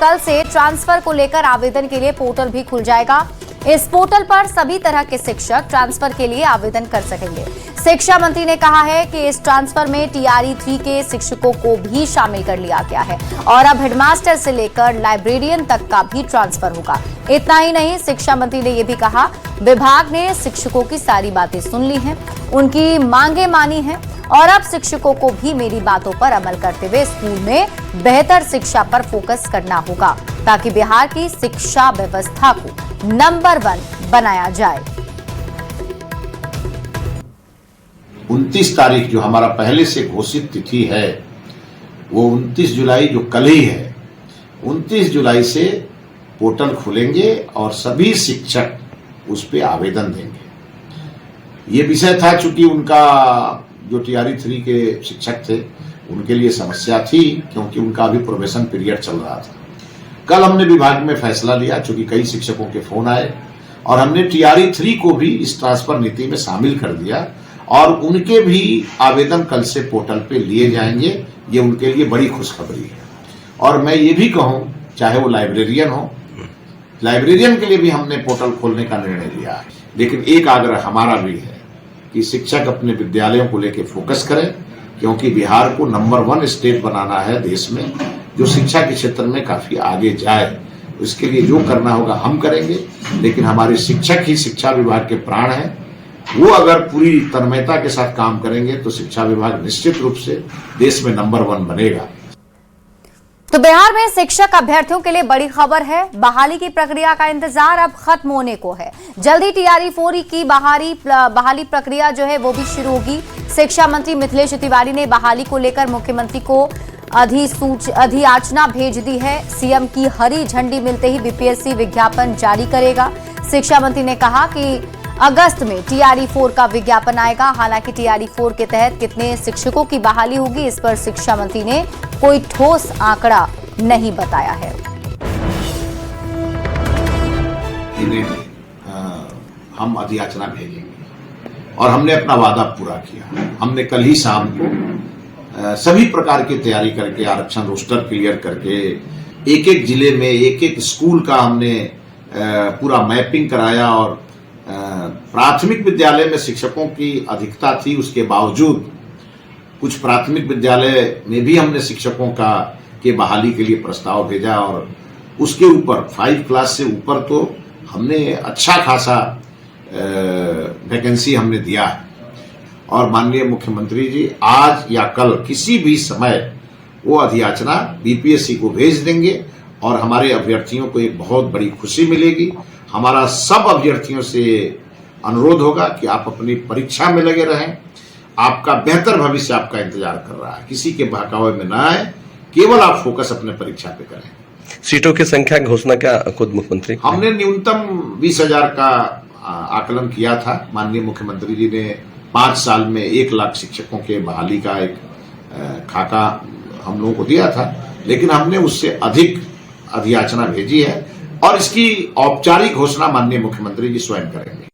कल से ट्रांसफर को लेकर आवेदन के लिए पोर्टल भी खुल जाएगा। इस पोर्टल पर सभी तरह के शिक्षक ट्रांसफर के लिए आवेदन कर सकेंगे। शिक्षा मंत्री ने कहा है कि इस ट्रांसफर में TRE 3 के शिक्षकों को भी शामिल कर लिया गया है और अब हेडमास्टर से लेकर लाइब्रेरियन तक का भी ट्रांसफर होगा। इतना ही नहीं, शिक्षा मंत्री ने यह भी कहा, विभाग ने शिक्षकों की सारी बातें सुन ली हैं, उनकी मांगे मानी हैं और अब शिक्षकों को भी मेरी बातों पर अमल करते हुए स्कूल में बेहतर शिक्षा पर फोकस करना होगा ताकि बिहार की शिक्षा व्यवस्था को नंबर 1 बनाया जाए। 29 तारीख जो हमारा पहले से घोषित तिथि है वो 29 जुलाई जो कल ही है, 29 जुलाई से पोर्टल खुलेंगे और सभी शिक्षक उस पर आवेदन देंगे। ये विषय था चूंकि उनका जो TRE 3 के शिक्षक थे उनके लिए समस्या थी क्योंकि उनका अभी प्रोबेशन पीरियड चल रहा था। कल हमने विभाग में फैसला लिया चूंकि कई शिक्षकों के फोन आए और हमने TRE 3 को भी इस ट्रांसफर नीति में शामिल कर दिया और उनके भी आवेदन कल से पोर्टल पे लिए जाएंगे। ये उनके लिए बड़ी खुशखबरी है। और मैं ये भी कहूं, चाहे वो लाइब्रेरियन हो, लाइब्रेरियन के लिए भी हमने पोर्टल खोलने का निर्णय लिया है। लेकिन एक आग्रह हमारा भी है कि शिक्षक अपने विद्यालयों को लेकर फोकस करें क्योंकि बिहार को नंबर 1 स्टेट बनाना है देश में जो शिक्षा के क्षेत्र में काफी आगे जाए। इसके लिए जो करना होगा हम करेंगे, लेकिन हमारे शिक्षक ही शिक्षा विभाग के प्राण हैं। वो अगर पूरी तन्मयता के साथ काम करेंगे तो शिक्षा विभाग निश्चित रूप से देश में नंबर 1 बनेगा। तो बिहार में शिक्षक अभ्यर्थियों के लिए बड़ी खबर है। बहाली की प्रक्रिया का इंतजार अब खत्म होने को है। जल्दी TRE 4 की बहाली प्रक्रिया जो है वो भी शुरू होगी। शिक्षा मंत्री मिथिलेश तिवारी ने बहाली को लेकर मुख्यमंत्री को अधियाचना भेज दी है। सीएम की हरी झंडी मिलते ही BPSC विज्ञापन जारी करेगा। शिक्षा मंत्री ने कहा कि अगस्त में TRE 4 का विज्ञापन आएगा। हालांकि TRE 4 के तहत कितने शिक्षकों की बहाली होगी इस पर शिक्षा मंत्री ने कोई ठोस आंकड़ा नहीं बताया है। हम अधियाचना भेजेंगे और हमने अपना वादा पूरा किया। हमने कल ही शाम को सभी प्रकार की तैयारी करके आरक्षण रोस्टर क्लियर करके एक जिले में एक स्कूल का हमने पूरा मैपिंग कराया और प्राथमिक विद्यालय में शिक्षकों की अधिकता थी, उसके बावजूद कुछ प्राथमिक विद्यालय में भी हमने शिक्षकों के बहाली के लिए प्रस्ताव भेजा और उसके ऊपर 5 क्लास से ऊपर तो हमने अच्छा खासा वैकेंसी हमने दिया है। और माननीय मुख्यमंत्री जी आज या कल किसी भी समय वो अधियाचना BPSC को भेज देंगे और हमारे अभ्यर्थियों को एक बहुत बड़ी खुशी मिलेगी। हमारा सब अभ्यर्थियों से अनुरोध होगा कि आप अपनी परीक्षा में लगे रहें। आपका बेहतर भविष्य आपका इंतजार कर रहा है। किसी के बहकावे में ना आए, केवल आप फोकस अपने परीक्षा पे करें। सीटों की संख्या की घोषणा क्या खुद मुख्यमंत्री? हमने न्यूनतम 20,000 का आकलन किया था। माननीय मुख्यमंत्री जी ने 5 साल में 1 लाख शिक्षकों के बहाली का एक खाका हम लोगों को दिया था, लेकिन हमने उससे अधिक अधियाचना भेजी है और इसकी औपचारिक घोषणा माननीय मुख्यमंत्री जी स्वयं करेंगे।